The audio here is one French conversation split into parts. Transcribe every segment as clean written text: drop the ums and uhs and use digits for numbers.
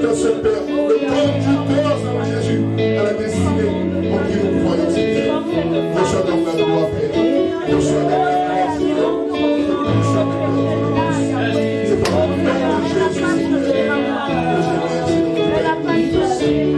ton seul Père, le conducteur, Seigneur Jésus, à la destinée en qui nous croyons, Seigneur. Reçois donc la gloire, Père. Reçois donc la gloire, Seigneur. Reçois donc la gloire. C'est par le nom de Jésus, Seigneur, que je remercie.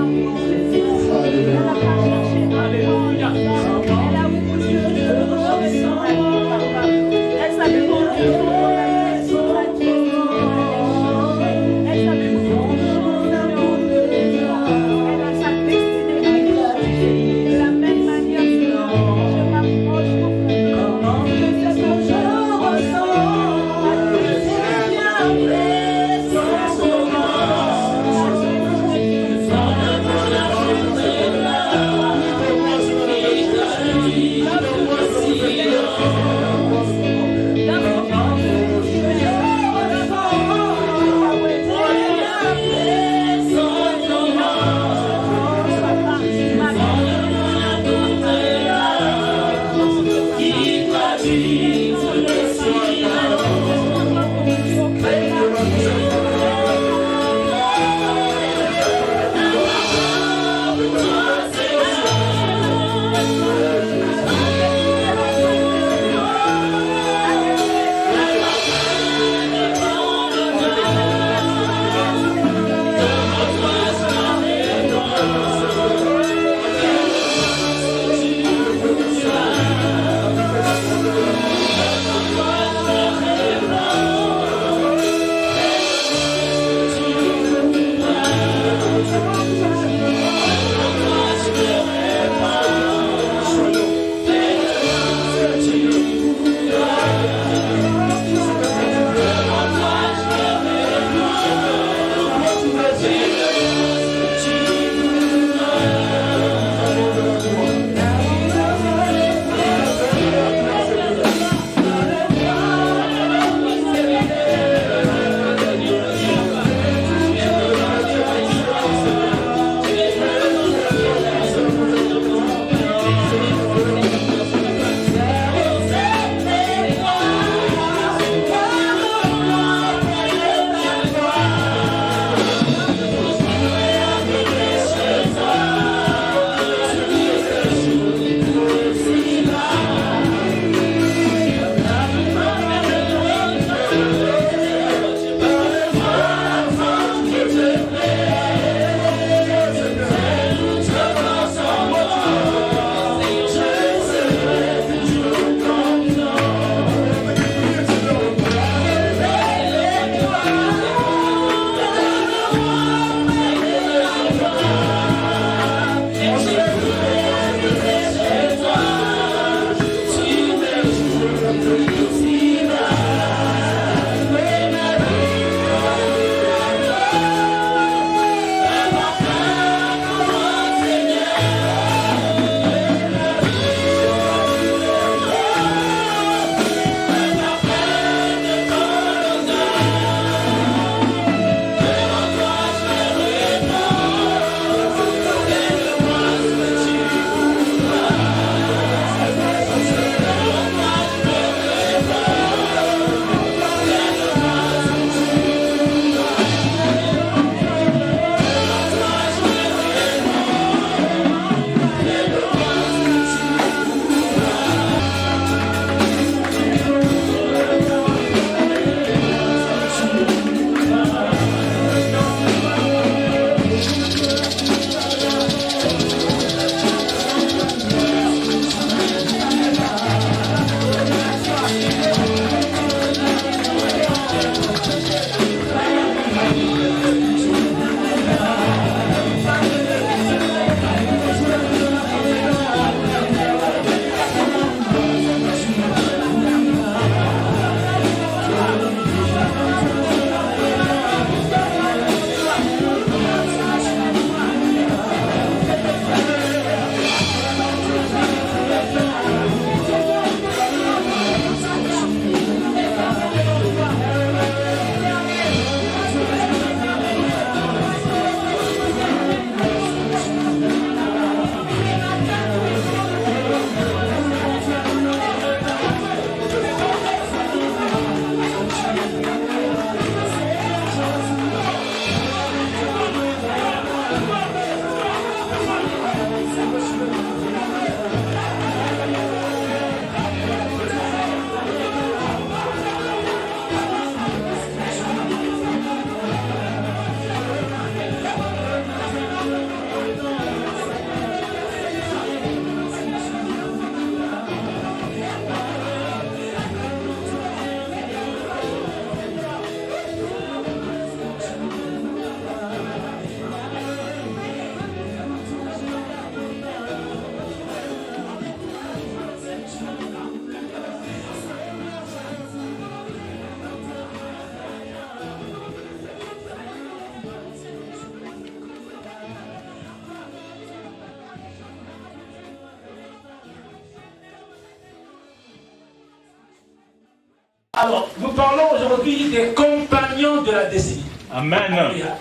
Alors, nous parlons aujourd'hui des compagnons de la destinée. Amen. Alléluia.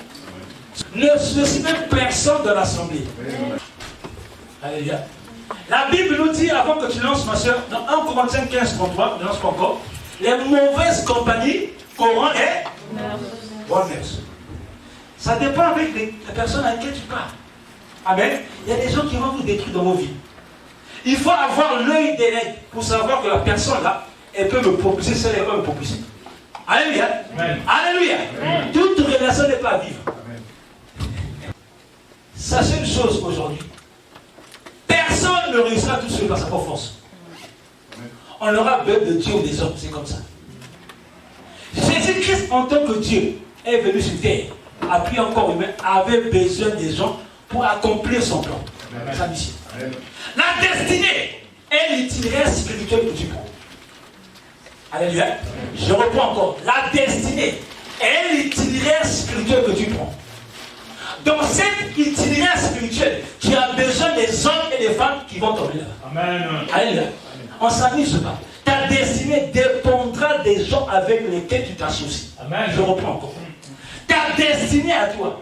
Ne ceci même personne de l'assemblée. Alléluia. La Bible nous dit, avant que tu lances ma soeur, dans 1 Corinthiens 15, 33, ne lance pas encore, les mauvaises compagnies corrompent les bonnes mœurs. Ça dépend avec les personnes avec lesquelles tu parles. Amen. Il y a des gens qui vont vous détruire dans vos vies. Il faut avoir l'œil des règles pour savoir que la personne là, elle peut me propulser, celle elle peut me propulser. Alléluia. Amen. Alléluia. Amen. Toute relation n'est pas à vivre. Amen. Sachez une chose aujourd'hui. Personne ne réussira tout seul par sa propre force. On aura besoin de Dieu ou des hommes, c'est comme ça. Jésus-Christ en tant que Dieu est venu sur terre, a pris un corps humain, avait besoin des gens pour accomplir son plan, sa mission. La destinée est l'itinéraire spirituel que tu prends. Alléluia. Je reprends encore. La destinée est l'itinéraire spirituel que tu prends. Dans cet itinéraire spirituel, tu as besoin des hommes et des femmes qui vont tomber là-bas. Amen. Alléluia. On ne s'amuse pas. Ta destinée dépendra des gens avec lesquels tu t'associes. Amen. Je reprends encore. Ta destinée à toi.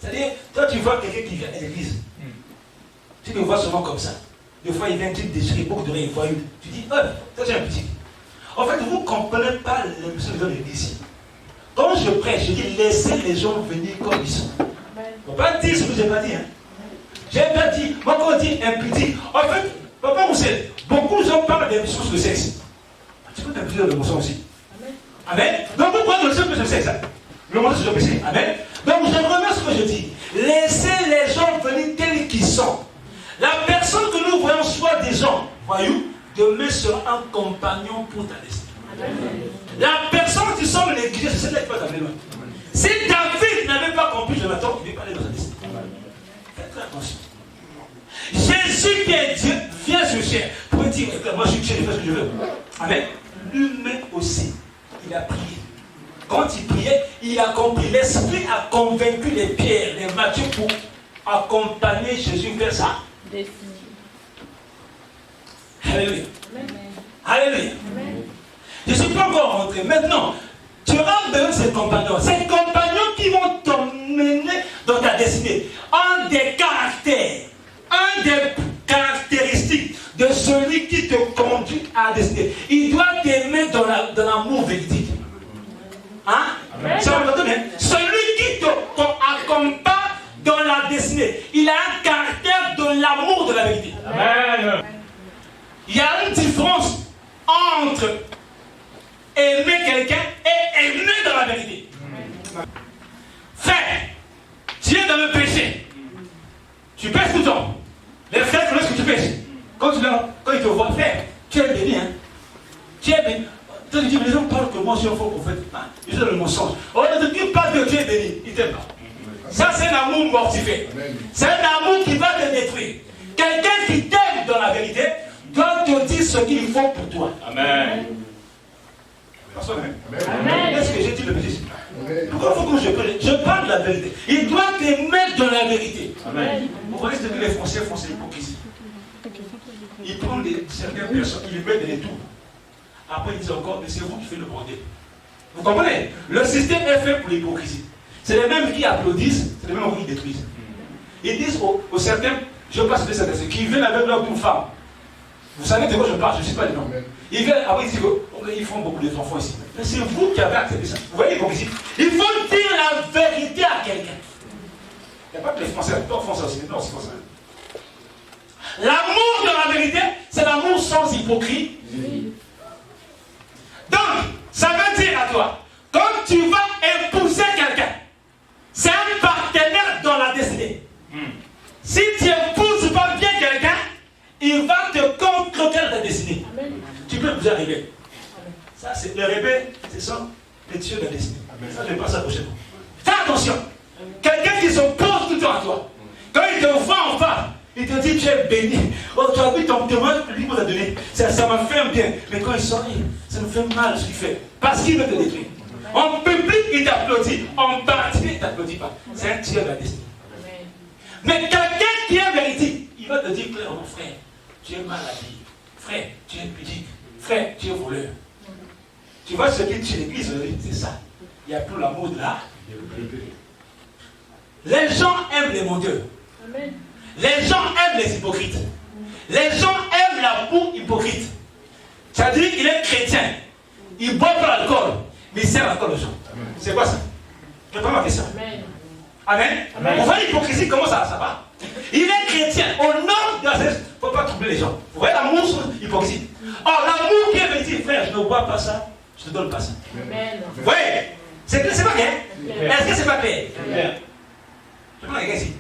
C'est-à-dire, toi tu vois quelqu'un qui vient à l'église. Tu le vois souvent comme ça. Des fois il vient te déchirer beaucoup de rien, il voit une. Tu dis, oh, ça c'est un petit. En fait, vous ne comprenez pas l'émission de l'église. Quand je prêche, je dis, laissez les gens venir comme ils sont. Il ne faut pas dire ce que je n'ai pas dit. Hein. Je n'ai pas dit, moi quand on dit impudique, en fait, papa, vous savez, beaucoup de gens parlent des choses de sexe. Tu peux t'impudique de l'émotion aussi. Amen. Donc vous prenez le sexe que je sais ça. Le monde c'est péché. Amen. Donc je remets ce que je dis. Laissez les gens venir tels qu'ils sont. La personne que nous voyons soit des gens, voyous, demain sera un compagnon pour ta destinée. La personne qui semble négliger, c'est celle-là qui va t'amener loin. Si David n'avait pas compris le matin, il n'est pas allé dans sa destinée. Faites très attention. Jésus qui est Dieu vient sur chair pour dire, moi je suis Dieu, je fais ce que je veux. Amen. Lui-même aussi, il a prié. Quand il priait, il a compris. L'Esprit a convaincu les pierres, les matures pour accompagner Jésus vers sa destinée. Alléluia. Alléluia. Je ne suis pas encore rentré. Maintenant, tu auras besoin de ces compagnons. Ces compagnons qui vont t'emmener dans ta destinée. Un des caractères, un des caractéristiques de celui qui te conduit à la destinée. Il doit t'aimer dans l'amour véridique. Hein? Ça va me donner. Celui qui t'accompagne dans la destinée, il a un caractère de l'amour de la vérité. Amen. Il y a une différence entre aimer quelqu'un et aimer dans la vérité. Frère, tu es dans le péché. Tu pêches tout le temps. Les frères connaissent que tu pêches. Quand ils te voient, frère, tu es béni. Hein? Tu es béni. Tu dis, les gens parlent que moi je suis un faux prophète. Ils ont le mensonge. On ne te dit pas que tu es béni. Ils t'aiment pas. Ça, c'est un amour mortifié. C'est un amour qui va te détruire. Quelqu'un qui t'aime dans la vérité doit te dire ce qu'il faut pour toi. Amen. Amen. Est-ce que j'ai dit le petit? Pourquoi il faut que je prenne? Je parle de la vérité. Il doit te mettre dans la vérité. Amen. Vous voyez ce que les Français font, c'est l'hypocrisie. Ils prennent certaines personnes, ils les mettent dans les tours. Après, ils disent encore, mais c'est vous qui faites le bordel. Vous comprenez? Le système est fait pour l'hypocrisie. C'est les mêmes qui applaudissent, c'est les mêmes qui détruisent. Ils disent aux certains, je passe de certains, qui viennent avec leur une femme. Vous savez de quoi je parle, je ne sais pas les noms. Ils viennent, après ils disent qu'ils font beaucoup d'enfants ici. Mais c'est vous qui avez accepté ça. Vous voyez l'hypocrisie? Il faut dire la vérité à quelqu'un. Il n'y a pas que les Français, les Français aussi, non, c'est pas ça. L'amour de la vérité, c'est l'amour sans hypocrisie. Donc, ça veut dire à toi, quand tu vas épouser quelqu'un, c'est un partenaire dans la destinée. Si tu n'épouses pas bien quelqu'un, il va te concrétiser ta destinée. Tu peux épouser un rebelle. Ça, c'est le rebelle, ce sont les dieux de la destinée. Ça, je vais pas ça prochainement. Fais attention. Quelqu'un qui s'oppose tout le temps à toi, quand il te voit en face, il te dit tu es béni. Oh, tu as vu ton témoin, lui vous a donné. Ça m'a fait un bien. Mais quand il sort, ça me fait mal ce qu'il fait. Parce qu'il veut te détruire. En public, il t'applaudit. En particulier, il ne t'applaudit pas. C'est un tir de la destinée. Mais quelqu'un qui est véridique, il va te dire clairement, frère, tu es mal habillé. Frère, tu es pudique. frère, tu es voleur. Tu vois ce qui tue l'église, c'est ça. Il n'y a plus l'amour de la vérité. Les gens aiment les menteurs. Les gens aiment les hypocrites. Les gens aiment la boue hypocrite. C'est-à-dire qu'il est chrétien. Il ne boit pas l'alcool, mais il sert l'alcool aux gens. C'est quoi ça? Réponds à ma question. Amen. Amen. On voit l'hypocrisie, comment ça va? Il est chrétien. Au nom de la sagesse, il ne faut pas troubler les gens. Vous voyez l'amour sur l'hypocrisie. Or, l'amour qui est venu, frère, je ne bois pas ça, je ne te donne pas ça. Amen. Vous voyez? C'est pas clair? Est-ce que c'est pas clair? Je parle à quelqu'un ici.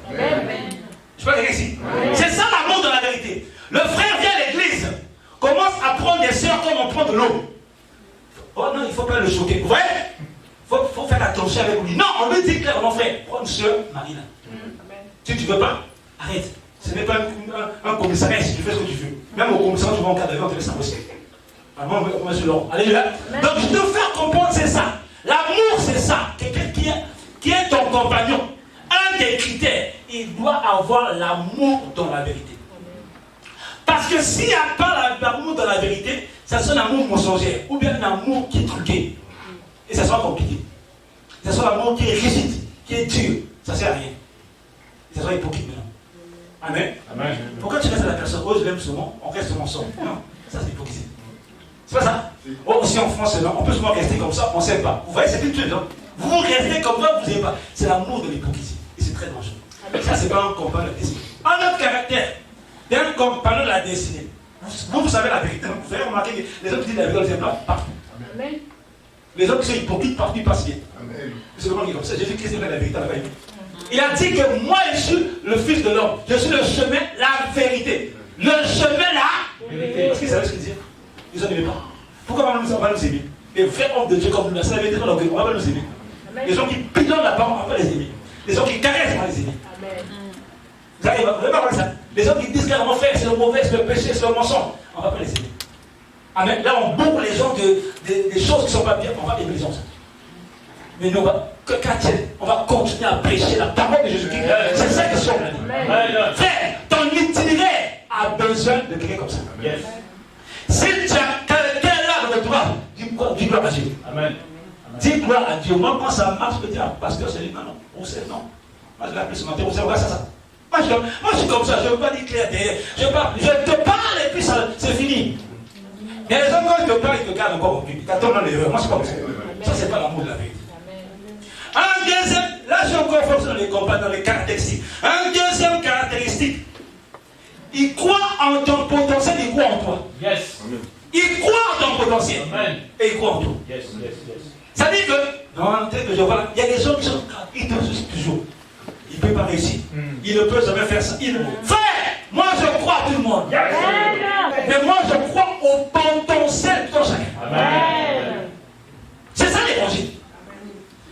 Je parle à quelqu'un ici. C'est ça l'amour de la vérité. Le frère vient à l'église, commence à prendre des sœurs comme on prend de l'eau. Oh non, il ne faut pas le choquer. Vous voyez? Il faut faire attention avec lui. Non, on lui dit clairement, frère, prends une sœur, Marina. Si tu ne veux pas, arrête. Ce n'est pas un commissariat si tu fais ce que tu veux. Même au commissariat, tu vas en cas d'ailleurs, on te laisse aussi. Alléluia. Donc je te faire comprendre, c'est ça. L'amour, c'est ça. Quelqu'un qui est ton compagnon. Un des critères, il doit avoir l'amour dans la vérité. Parce que s'il n'y a pas l'amour dans la vérité, ça sera un amour mensonger. Ou bien un amour qui est truqué. Et ça sera compliqué. Ça sera l'amour qui est rigide, qui est dur. Ça ne sert à rien. Ça sera hypocrite maintenant. Amen. Amen. Pourquoi tu restes à la personne? Oh, je l'aime souvent, on reste ensemble. Non, ça c'est hypocrisie. C'est pas ça? Oh, aussi en France, non, on peut souvent rester comme ça, on ne s'aime pas. Vous voyez, c'est une truc, non? Vous restez comme ça, vous n'aimez pas. C'est l'amour de l'hypocrisie. Et c'est très dangereux. Ça, c'est pas un compagnon de la destinée. Un autre caractère d'un compagnon de la destinée. Vous savez la vérité. Vous avez remarqué que les hommes qui disent la vérité, ils ne pas partout. Amen. Les hommes qui sont hypocrites, partout, ils passent bien. C'est le monde qui est comme ça. Jésus-Christ est la vérité à la Bible. Il a dit que moi, je suis le Fils de l'homme. Je suis le chemin, la vérité. Le chemin, la vérité. Est-ce qu'ils savaient ce qu'ils disaient? Ils n'aimaient pas. Pourquoi on va nous aimer? Les vrais hommes de Dieu comme nous, c'est la vérité, on va pas nous aimer. Les gens qui pilonnent la parole, on va pas les aimer. Les gens qui caressent, on va les aimer. Vous allez voir ça. Les gens qui disent carrément, frère, c'est le mauvais, c'est le péché, c'est le mensonge, on ne va pas les aimer. Amen. Là, on bourre les gens des choses qui ne sont pas bien, on va aimer les gens. Mais nous, on va continuer à prêcher la parole de Jésus-Christ. C'est ça que sont. Frère, ton itinéraire a besoin de quelqu'un comme ça. Yes. Si tu as quelqu'un là de toi, dis gloire à Dieu. Amen. Dis gloire à Dieu. Moi, quand ça marche, je peux dire, pasteur, c'est lui. Non, on sait, non. Moi, je l'ai appelé ce matin, on sait, regarde ça. Moi, je suis comme ça, je ne veux pas dire clair derrière. Je te parle et puis c'est fini. Il y a des gens, quand ils te parlent, ils te gardent encore. Tu t'attends dans l'erreur. Moi, je ne suis pas comme ça. Ça, ce n'est pas l'amour de la vérité. Un deuxième, là, je suis encore forcé dans les compagnons, dans les caractéristiques. Un deuxième caractéristique, il croit en ton potentiel, il croit en toi. Yes. Il croit en ton potentiel. Amen. Et il croit en toi. Yes, yes, yes. Ça dit que, non, tel que je vois, il y a des gens qui sont, ils te soucient toujours. Il ne peut pas réussir. Il ne peut jamais faire ça. Frère, moi je crois à tout le monde. Yes. Mais moi je crois au potentiel de chacun. Amen. C'est ça l'évangile.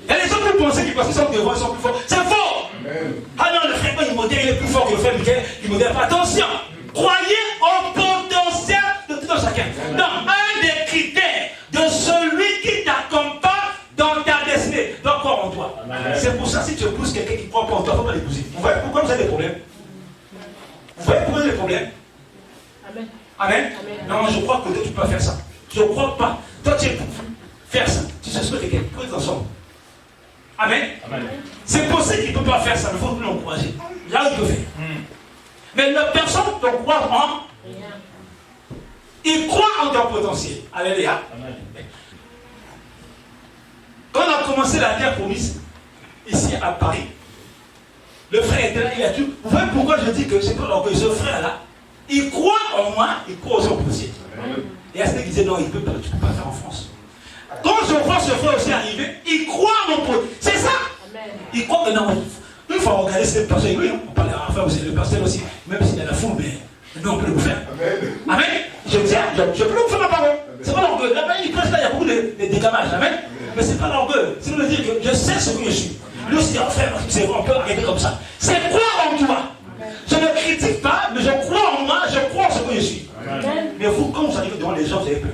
Il y a des gens qui pensent qu'ils sont devant, ils sont plus forts. C'est faux. Amen. Ah non, le frère il est plus fort que le frère Michael. Il modère pas. Attention. Croyez au potentiel de tout un chacun. Donc, un des critères de celui qui t'accompagne dans ta destinée doit croire en toi. C'est pour ça, si tu épouses quelqu'un qui ne croit pas en toi, il ne faut pas l'épouser. Vous voyez pourquoi vous avez des problèmes? Vous voyez pourquoi vous avez des problèmes? Amen. Amen. Non, je crois que toi, tu ne peux pas faire ça. Je ne crois pas. Toi, tu peux faire ça. Tu sais ce que quelqu'un pour être ensemble. Amen. Amen. C'est possible qu'il ne peut pas faire ça, mais il faut l'encourager. Là, il peut faire. Mais la personne ne croit en rien. Il croit en ton potentiel. Alléluia. Amen. Quand on a commencé la terre promise, ici à Paris, le frère était là, il a tout. Vous voyez pourquoi je dis que c'est pas l'orgueil. Ce frère-là, il croit en moi, il croit aux autres potentiel. Et à ce qui disait non, il ne peut pas, tu ne peux pas faire en France. Quand je vois ce frère aussi arriver, il croit en mon potentiel. C'est ça. Amen. Il croit que non, il faut regarder cette personne. Oui, on parle à enfin, vous êtes le pasteur aussi, même s'il y a la foule, mais nous on peut le faire. Amen. Amen. Je tiens, je peux le faire ma parole. C'est pas l'orgueil. Là-bas, il prêche là, il y a beaucoup de décamages. Amen. Mais c'est pas l'orgueil. C'est de dire que je sais ce que je suis. Lui aussi, frère, c'est vrai, on peut arrêter comme ça. C'est croire en toi. Je ne critique pas, mais je crois en moi, je crois en ce que je suis. Amen. Mais vous, quand vous arrivez devant les gens, vous avez peur.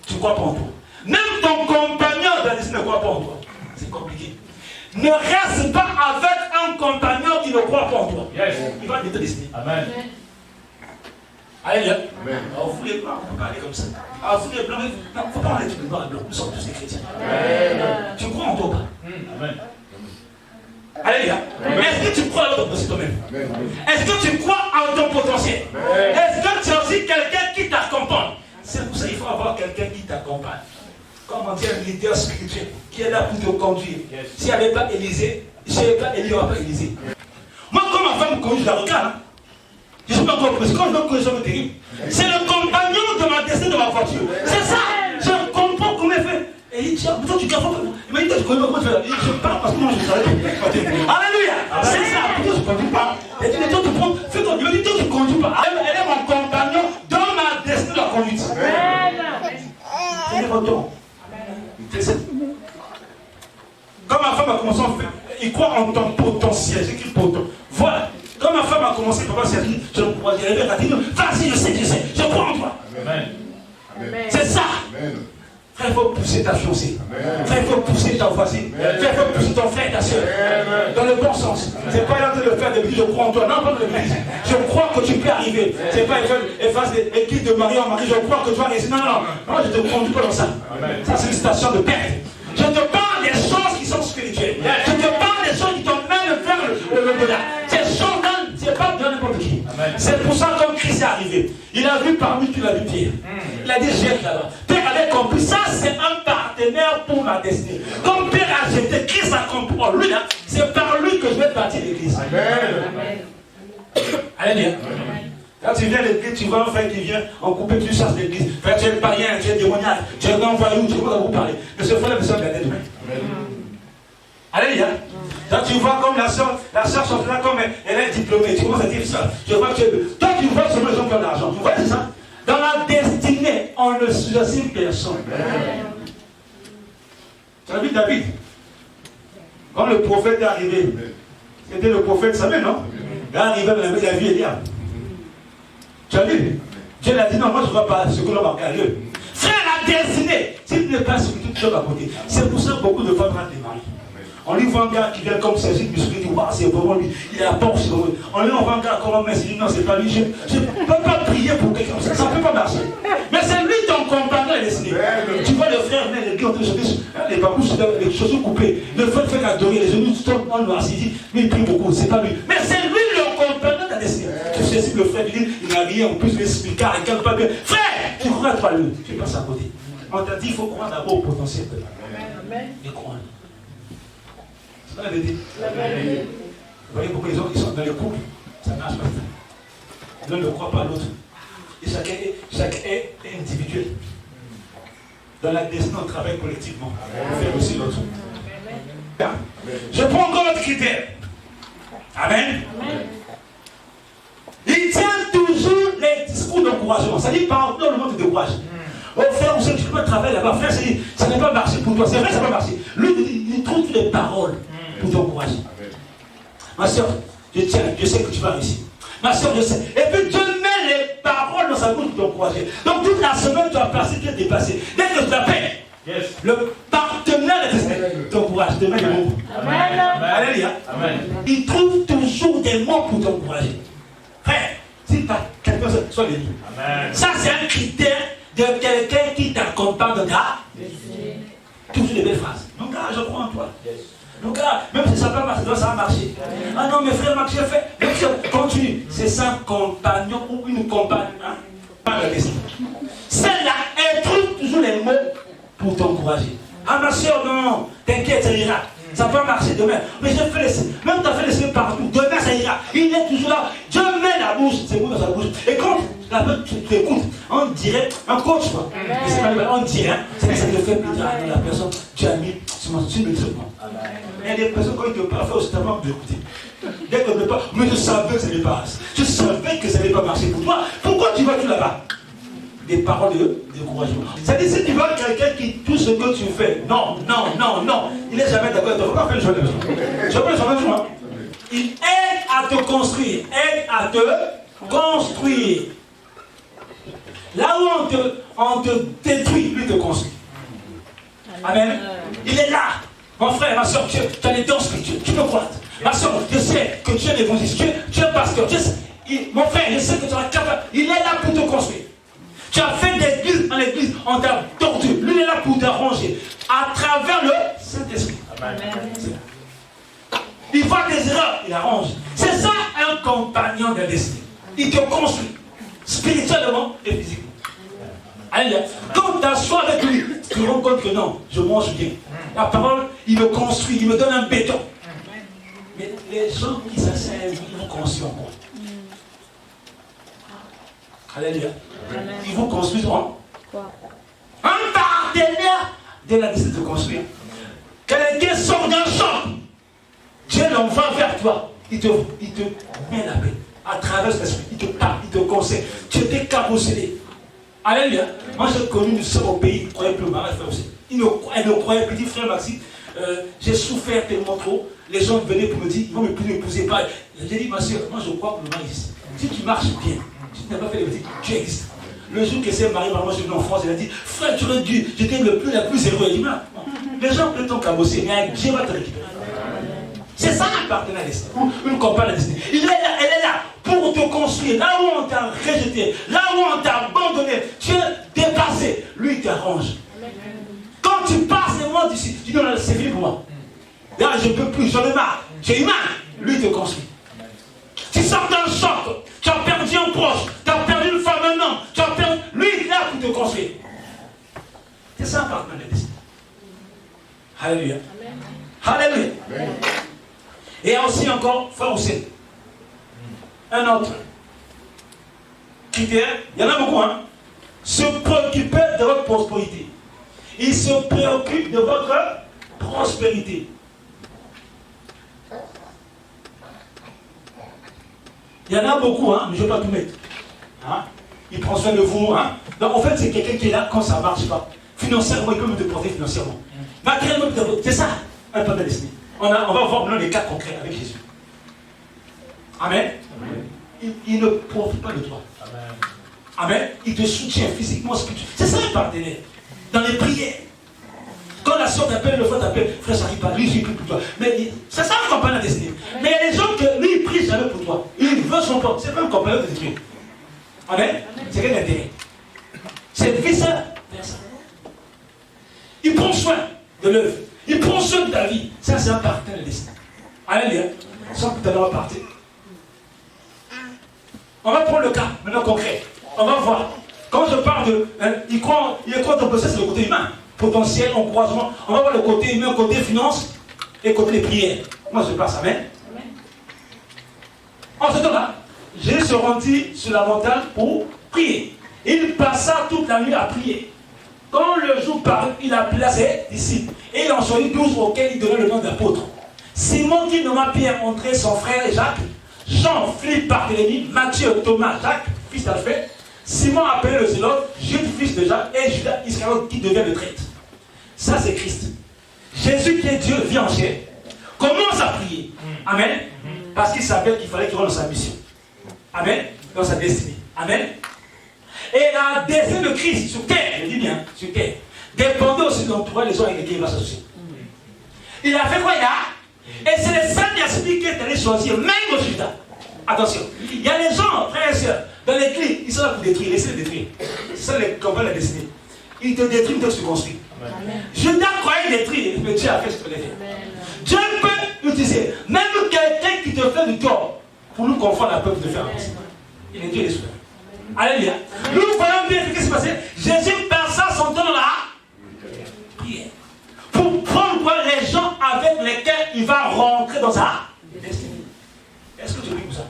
Tu ne crois pas en toi. Même ton compagnon de la destinée ne croit pas en toi. C'est compliqué. Ne reste pas avec un compagnon qui ne croit pas en toi. Yes. Il va te destiner. Amen. Alléluia. Alors vous les blancs, on ne peut pas aller comme ça. Alors vous les blancs, non, il ne faut pas aller tous les blancs et blancs. Nous sommes tous des chrétiens. Tu crois en toi ou pas? Amen. Alléluia. Est-ce que tu crois en ton potentiel toi-même? Est-ce que tu crois en ton potentiel? Est-ce que tu es aussi quelqu'un qui t'accompagne? C'est pour ça qu'il faut avoir quelqu'un qui t'accompagne. Comment dire, un leader spirituel qui est là pour te conduire. S'il n'y avait pas Élisée, s'il n'y avait pas Élie, il n'y aurait pas Élisée. Moi, quand ma femme me conduit, je la regarde. Hein. Je suis pas encore pressé. Quand je me conduis, c'est terrible. C'est le compagnon de ma destinée de ma voiture. C'est ça. Je comprends comment elle fait. Et il dit, toi tu gardes pas. Il m'a dit, tu connais pas comment tu fais. Je parle parce que moi je savais. Alléluia. C'est ça. Pourquoi je ne conduis pas? Et tu dis, toi tu prends. Fais-toi. Il m'a dit, toi tu ne conduis pas. Elle est mon compagnon dans ma destinée de la conduite. Prenez votre temps. Quand ma femme a commencé à faire, il croit en ton potentiel. J'écris potentiel. Voilà. Quand ma femme a commencé, papa s'est dit, je ne crois pas. Elle a dit, vas-y, je sais, je crois en toi. Amen. C'est ça. Amen. Frère, il faut pousser ta fiancée. Frère, il faut pousser ta voisine. Frère, il faut pousser ton frère et ta soeur. Dans le bon sens. C'est pas là de le faire depuis, je crois en toi. Non, pas de l'église. Je crois que tu peux arriver. C'est pas elle fasse des équipes de mari en mari. Je crois que tu vas réussir. Non, non, non. Moi, je ne te conduis pas dans ça. Ça, c'est une station de perte. Je te parle des choses qui sont spirituelles. Je te parle des choses qui t'emmènent vers le-delà. Ces choses-là, c'est pas de n'importe qui. C'est pour ça que quand Christ est arrivé, il a vu parmi qui il a vu Pierre. Il a dit, jette là-bas. Pierre avait compris, ça c'est un partenaire pour ma destinée. Comme Pierre a jeté, Christ a compris. Oh, lui là, c'est par lui que je vais bâtir l'église. Alléluia. Quand tu viens à l'église, tu vois un frère qui vient en coupé, tu chasses l'église. Frère, tu es païen, tu es démoniaque, tu es un voyou, tu commences à vous parler. Mais ce frère, besoin de la demain. Alléluia. Quand tu vois comme la soeur chante là, comme elle est diplômée, tu commences à dire ça. Je vois que tu es. Toi, tu vois que les gens font de l'argent. Tu vois, c'est ça? Dans la destinée, on ne sous-estime personne. Tu as vu David? Quand le prophète est arrivé, c'était le prophète Samuel, non? Il est arrivé, il a vu Eliab. Tu as vu? Dieu l'a dit, non, moi je ne vois pas ce que l'homme a regardé. Frère, la destinée, si tu n'es pas ce que tu dois à côté, c'est pour ça que beaucoup de femmes ratent les maris. On lui voit un gars qui vient comme ça, il dit, waouh, c'est vraiment lui, il a la Porsche. On lui voit un gars comme un mec, il dit, non, c'est pas lui, je ne peux pas prier pour quelqu'un comme ça, ça ne peut pas marcher. Mais c'est lui ton compagnon, la destinée. Tu vois le frère venir, les gars ont les babouches, les chaussures coupées, le frère fait adorer, les genoux tombent en noir, il dit, mais il prie beaucoup, c'est pas lui. Mais c'est lui le compagnon de la destinée. Tu sais, si le frère dit, il n'a rien, en plus, il explique, il ne pas bien. Frère, tu crois à toi, lui, tu passes à côté. On t'a dit, il faut croire d'abord au potentiel. Et croire. C'est la vérité. Vous voyez pourquoi les gens qui sont dans les couples, ça ne marche pas. L'un ne croit pas à l'autre. Et chacun est individuel. Dans la destinée, on travaille collectivement. On fait aussi l'autre. Je prends encore notre critère. Amen. Il tient toujours les discours d'encouragement. Ça dit, par exemple, le monde te décourage. Oh frère, vous savez, tu peux travailler là-bas. Frère, ça n'a pas marché pour toi. C'est vrai, ça n'a pas marché. Lui, il trouve toutes les paroles pour t'encourager. Ma soeur, je sais que tu vas réussir. Ma soeur, je sais. Et puis Dieu met les paroles dans sa bouche pour t'encourager. Donc toute la semaine, tu vas passer, tu es dépassé. Dès que tu t'appelles, le partenaire t'encourage, te met les mots. Alléluia. Il trouve toujours des mots pour t'encourager. Frère, si tu as quelqu'un, sois béni. Ça, c'est un critère de quelqu'un qui t'accompagne de ta toujours des belles phrases. Donc, je crois en toi. Donc, même si ça ne peut pas marcher, ça va marcher. Ah non, mais frère, Marc, j'ai fait. Donc, continue. C'est ça, compagnon ou une compagne. Celle-là, elle trouve toujours les mots pour t'encourager. Ah, ma soeur, non, t'inquiète, ça ira. Ça va marcher demain. Mais j'ai fait les même tu as fait les signes partout. Demain, ça ira. Il est toujours là. Dieu met la bouche, c'est bon dans sa bouche. Et quand tu écoutes, on dirait, un coach, quoi. On dirait, c'est que ça te fait plaisir à la personne. Tu as mis sur le traitement. Il y a des personnes, quand ils te parlent, il faut aussi t'avoir d'écouter. Dès que ne pas, mais je savais que ça n'allait pas. Je savais que ça n'allait pas marcher pour toi. Pourquoi tu vas-tu là-bas? Des paroles de découragement. C'est-à-dire, si tu vois quelqu'un qui, tout ce que tu fais, non, il n'est jamais d'accord. Il ne faut pas faire le journée. Je peux le journée, il aide à te construire. Là où on te détruit, lui te construit. Amen. Il est là. Mon frère, ma soeur, tu as les dons spirituels. Tu peux croire. Ma soeur, je sais que tu es l'évangéliste. Tu es pasteur. Mon frère, je sais que tu es capable. Il est là pour te construire. Tu as fait d'église en église, on t'a tordu. Lui, il est là pour t'arranger. À travers le Saint-Esprit. Il voit tes erreurs, il arrange. C'est ça un compagnon de destin. Il te construit. Spirituellement et physiquement. Alléluia. Quand tu t'assois avec lui, tu te rends compte que non, je mange bien. La parole, il me construit, il me donne un béton. Mais les gens qui s'asseyent, ils vous construisent encore. Alléluia. Ils vous construisent en quoi? Un partenaire de la décision de construire. Quelqu'un sort d'un champ. Dieu l'envoie vers toi. Il te met la paix. À travers cet esprit, il te parle, il te conseille. Tu étais cabossé. Alléluia. Moi j'ai connu une soeur au pays, il ne croyait plus au mariage, frère aussi. Elle ne croyait plus, dit frère Maxime, j'ai souffert tellement trop. Les gens venaient pour me dire, ils vont m'épouser pas. J'ai dit, ma soeur, moi je crois que le mari existe. Si tu marches bien, si tu n'as pas fait les bêtises, tu existes. Le jour qu'elle s'est mariée, maman, je suis venu en France, elle a dit, frère, tu aurais dû, j'étais la plus heureux. Elle dit, non, les gens peuvent t'en cabosser, mais Dieu va te récupérer. C'est ça un partenaire destin, une compagne destin. Elle est là pour te construire. Là où on t'a rejeté, là où on t'a abandonné, tu es dépassé. Lui, il t'arrange. Quand tu passes les mois d'ici, tu dis non, c'est fini pour moi. Là, je ne peux plus, j'en ai marre. J'ai humain. Lui, il te construit. Tu sors d'un choc, tu as perdu un proche, tu as perdu une femme, un homme, tu as perdu. Lui, il est là pour te construire. C'est ça un partenaire destin. Alléluia. Alléluia. Et aussi encore, frère Hussein, un autre critère, il y en a beaucoup, hein, se préoccuper de votre prospérité. Il se préoccupe de votre prospérité. Il y en a beaucoup, hein, mais je ne vais pas tout mettre. Hein? Il prend soin de vous. Hein? Donc en fait, c'est quelqu'un qui est là quand ça ne marche pas. Financièrement, il peut me déporter financièrement. Matériellement, c'est ça, un peu de destin. On va voir maintenant les cas concrets avec Jésus. Amen. Il ne profite pas de toi. Amen. Il te soutient physiquement, spirituellement. C'est ça un partenaire. Dans les prières. Quand la soeur t'appelle, le frère t'appelle, frère, ça n'arrive pas, lui, il prie pour toi. Mais c'est ça un compagnon de destinée. Mais il y a des gens que lui, il prie jamais pour toi. Il veut son peuple. C'est pas un compagnon de destinée. Amen. C'est quel intérêt? C'est vice-versa. Il prend soin de l'œuvre. Il prend soin de ta vie. Ça, c'est un partenaire de destin. Alléluia. Sans que tu allais partir. On va prendre le cas, maintenant concret. On va voir. Quand je parle de. Il croit dans le processus, c'est le côté humain. Potentiel, en croisement. On va voir le côté humain, côté finance et côté des prières. Moi, je passe. Amen. En ce temps-là, Jésus se rendit sur la montagne pour prier. Il passa toute la nuit à prier. Quand le jour parut, il appela ses disciples. Et il en choisit 12 auxquels il donna le nom d'apôtres. Simon qui nomma Pierre, André, son frère Jacques, Jean, Philippe, Barthélemy, Matthieu, Thomas, Jacques, fils d'Alphée, Simon appelé le Zélote, Jude, fils de Jacques, et Judas Iscariote qui devient le traître. Ça c'est Christ. Jésus qui est Dieu vit en chair, commence à prier. Amen. Parce qu'il savait qu'il fallait qu'il rentre dans sa mission. Amen. Dans sa destinée. Amen. Et la destinée de Christ sur terre, je dis bien, sur terre, dépendait aussi de l'entourage des gens avec lesquels il va s'associer. Il a fait quoi il a? Et c'est le Saint-Esprit qui est allé choisir, même au Judas. Attention, il y a des gens, frères et sœurs, dans l'église, ils sont là pour détruire, laissez les détruire. C'est ça les compagnons de la destinée. Ils te détruisent, ils te construisent. Judas croyait détruire, mais Dieu a fait ce qu'il a fait. Dieu peut utiliser, même quelqu'un qui te fait du tort, pour nous confondre la peuple de faire avancer. Il est Dieu des souverains. Alléluia. Nous voyons bien ce qui s'est passé. Jésus passa son temps dans la prière. Pour prendre les gens avec lesquels il va rentrer dans sa destinée. Est-ce que tu pries pour ça?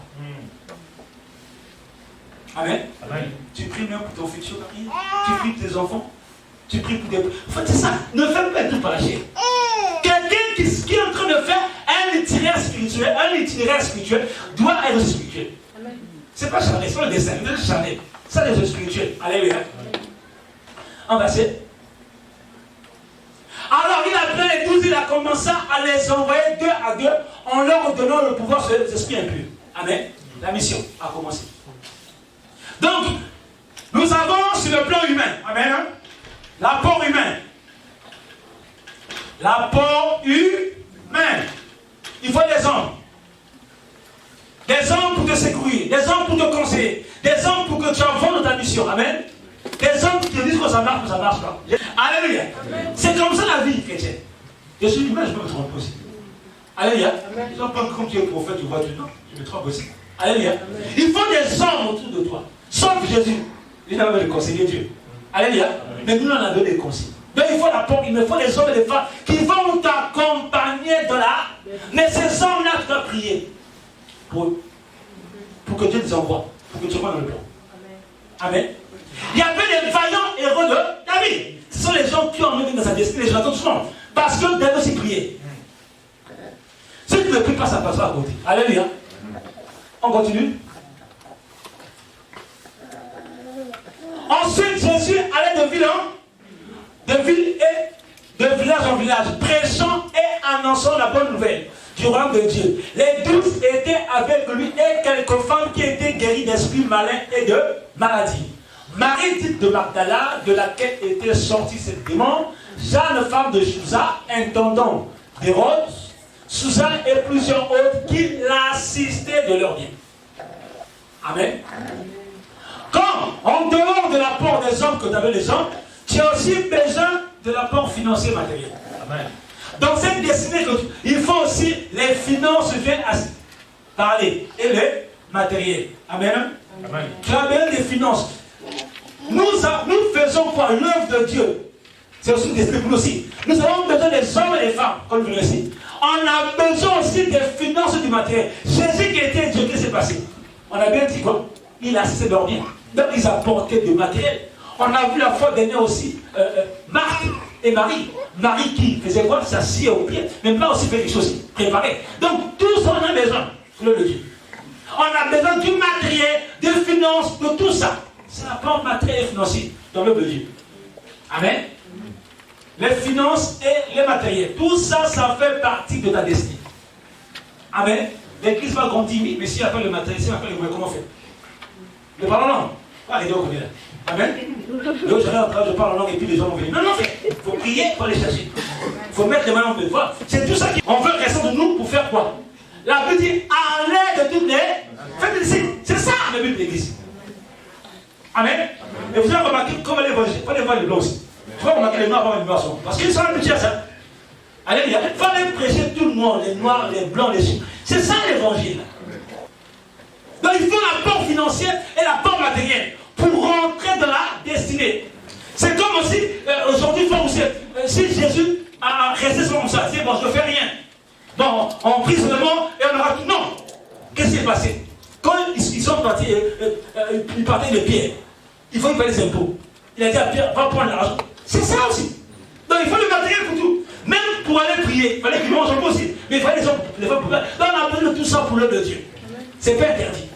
Amen. Amen. Tu pries même pour ton futur mari. Tu pries pour tes enfants. Tu pries pour des... En fait, c'est ça. Ne fais pas tout par la chair. Quelqu'un qui est en train de faire un itinéraire spirituel doit être spirituel. C'est pas charnel, c'est pas le dessin, c'est charnel. Ça, les jeux spirituels. Alléluia. On va essayer. Alors, il a pris les 12, il a commencé à les envoyer 2 à 2 en leur donnant le pouvoir sur les esprits impurs. Amen. La mission a commencé. Donc, nous avons sur le plan humain. Amen. L'apport humain. L'apport humain. Il faut des hommes. Des hommes pour te secourir, des hommes pour te conseiller, des hommes pour que tu avances dans ta mission. Amen. Des hommes qui te disent que ça marche pas. Alléluia. C'est comme ça la vie chrétienne. Je suis humain, je peux me tromper aussi. Alléluia. Je ne sais pas comme tu es prophète, tu vois du nom. Je me trompe aussi. Alléluia. Il faut des hommes autour de toi. Sauf Jésus. Il n'a pas de conseiller Dieu. Alléluia. Mais nous, on a donné des conseils. Donc il faut la pompe, il me faut des hommes et des femmes qui vont t'accompagner dans la. Mais ces hommes-là, tu dois prier pour que Dieu les envoie, pour que tu sois dans le plan. Amen. Il y avait des vaillants héros de David. Ce sont les gens qui ont emmené dans sa destinée, les gens tout souvent. Parce que David aussi priait. Si tu ne pries pas, ça passera à côté. Alléluia. On continue. Ensuite, Jésus allait de ville et de village en village, prêchant et annonçant la bonne nouvelle du royaume de Dieu. Les 12 étaient avec lui et quelques femmes qui étaient guéries d'esprits malins et de maladies. Marie dite de Magdala, de laquelle était sorti ce démon, Jeanne, femme de Chusa, intendant d'Hérode, Suzanne et plusieurs autres qui l'assistaient de leur bien. Amen. Quand, en dehors de l'apport des hommes que tu avais les hommes, tu as aussi besoin de l'apport financier matériel. Amen. Dans cette destinée, il faut aussi les finances viennent à parler et les matériels. Amen. Amen. Tu as besoin des finances. Nous faisons quoi? L'œuvre de Dieu. C'est aussi une destinée pour nous aussi. Nous avons besoin des hommes et des femmes, comme vous le savez. On a besoin aussi des finances du matériel. Jésus qui était Dieu, qu'est-ce qui s'est passé? On a bien dit quoi? Il a cessé de dormir. Donc ils apportaient du matériel. On a vu la fois dernière aussi Marc et Marie. Marie qui faisait quoi? S'assied au pied. Mais Marc aussi fait quelque chose, préparer. Donc tous on a besoin. Le Dieu. On a besoin du matériel, des finances, de tout ça. C'est l'apport matériel et financier dans l'œuvre de Dieu. Amen. Les finances et les matériels. Tout ça, ça fait partie de ta destinée. Amen. L'église va grandir, mais s'il n'y a pas le matériel, s'il n'y a pas le moyen, comment on fait? Ne parlons en langue. Pas les deux qu'on est là. Amen. L'autre, je parle en langue et puis les gens vont venir. Non, il faut prier, il faut aller chercher. Il faut mettre les mains en deux fois. C'est tout ça qu'on veut rester de nous pour faire quoi? La Bible dit, allez de toutes les. Faites ici. C'est ça le but de l'église. Amen. Et vous avez remarqué comment l'évangile, il faut aller voir les blancs aussi. Il faut remarquer les noirs avant les noirs sont. Parce qu'ils sont habitués à ça. Alléluia. Il faut aller prêcher tout le monde, les noirs, les blancs, les chiens. C'est ça l'évangile. Donc il faut l'apport financier et l'apport matériel pour rentrer dans la destinée. C'est comme aussi, aujourd'hui, si Jésus a resté comme ça, c'est bon, je ne fais rien. Bon, on prie seulement et on aura tout. Non. Qu'est-ce qui s'est passé? Quand ils sont partis, ils partaient de Pierre, il faut qu'il paye les impôts. Il a dit à Pierre, va prendre l'argent. C'est ça aussi. Donc il faut le matériel pour tout. Même pour aller prier, il fallait qu'ils mangent un peu aussi. Mais il fallait les femmes pour faire. Donc on a besoin de tout ça pour l'œuvre de Dieu. C'est pas interdit.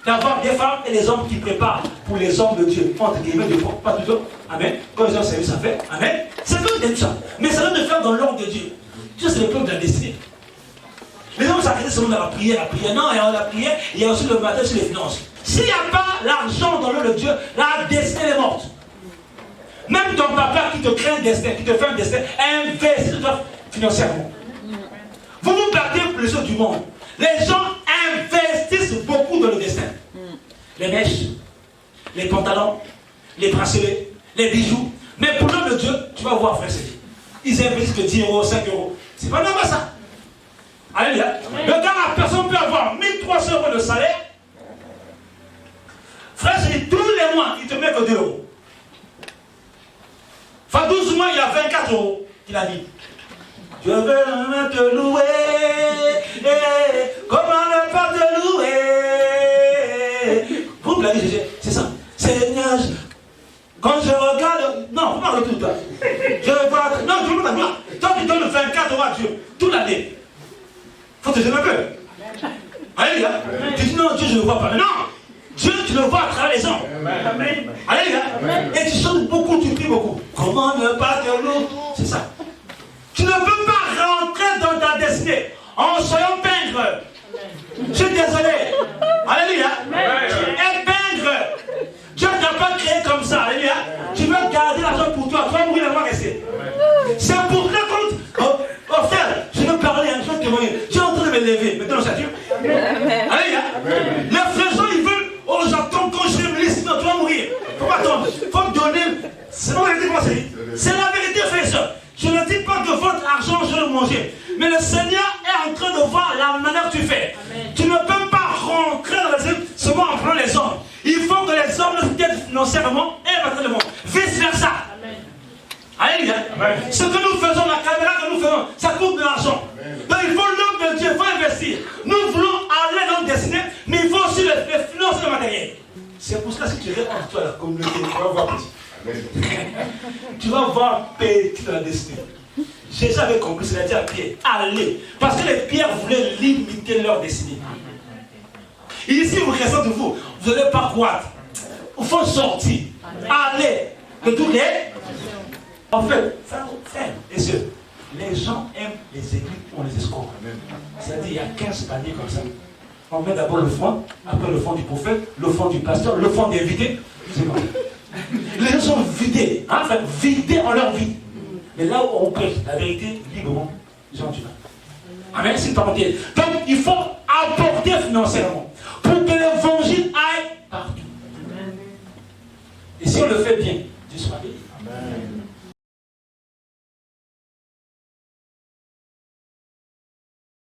D'avoir des femmes et des hommes qui préparent pour les hommes de Dieu. Entre guillemets, de fois, pas toujours. Amen. Quand les gens savent ça fait. Amen. C'est pas de tout ça. Mais ça doit de faire dans l'ordre de Dieu. Dieu, c'est le peuple de la destinée. Les gens s'arrêtent seulement dans la prière. Non, et dans la prière, il y a aussi le matériel sur les finances. S'il n'y a pas l'argent dans l'œuvre de Dieu, la destinée est morte. Même ton papa qui te crée un destin, qui te fait un destin, investis-toi financièrement. Vous vous battez pour les choses du monde. Les gens investissent beaucoup dans le destin. Les mèches, les pantalons, les bracelets, les bijoux. Mais pour l'homme de Dieu, tu vas voir, frère, ils investissent que 10 euros, 5 euros. C'est pas normal ça. Alléluia. Mais quand la personne peut avoir 1300 euros de salaire, frère, c'est tous les mois, il te met que 2 euros. Enfin, 12 mois, il y a 24 euros qu'il a mis. Je veux te louer, comment ne pas te louer? Vous l'avez dit, c'est ça. Seigneur, quand je regarde, non, vous parlez tout le temps. Je vois, non, tout le monde, toi tu donnes 24 euros à Dieu, toute l'année. Faut te donner un peu. Alléluia. Tu dis non, Dieu, je ne le vois pas. Mais non, Dieu, tu le vois à travers les hommes. Alléluia. Et tu chantes beaucoup, tu pries beaucoup. Comment ne pas te louer? C'est ça. Tu ne peux pas rentrer dans ta destinée en soyant peintre. Je suis désolé. Alléluia. Et peintre. Dieu ne t'a pas créé comme ça. Alléluia. Tu veux garder l'argent pour toi. Toi, mourir, elle va rester. C'est pour que oh frère, je veux parler, je veux témoigner. Tu es en train de me lever. Maintenant, ça tue. Alléluia. c'est dit. C'est la vérité, frère et soeur. Je ne dis pas que votre argent, je le manger. Mais le Seigneur est en train de voir la manière que tu fais. Amen. Tu ne peux pas rentrer dans le seulement en prenant les hommes. Il faut que les hommes nous aident financièrement et matériellement. Vice versa. Alléluia. Ce que nous faisons, la caméra que nous faisons, ça coûte de l'argent. Donc il faut l'homme de Dieu, il faut investir. Nous voulons aller dans le destiné, mais il faut aussi les finances et le matériel. C'est pour cela que si tu restes en toi la communauté, tu vas voir petit. Tu vas voir petit dans la destinée. Jésus avait compris, c'est à dire à Pierre, allez. Parce que les pierres voulaient limiter leur destinée. Et ici, vous restez de vous, vous n'allez pas croître. Il faut sortir. Allez. De toutes les. En fait, frère et sœurs, les gens aiment les églises pour les escrocs. C'est-à-dire, il y a 15 paniers comme ça. On met d'abord le fond, après le fond du prophète, le fond du pasteur, le fond des invités. Les gens sont vidés, hein, enfin, vidés en leur vie. Mais là où on prêche la vérité librement, les gens du mal. Amen, c'est une parenthèse. Donc, il faut apporter financièrement pour que l'évangile aille partout. Et si on le fait bien, Dieu sera béni.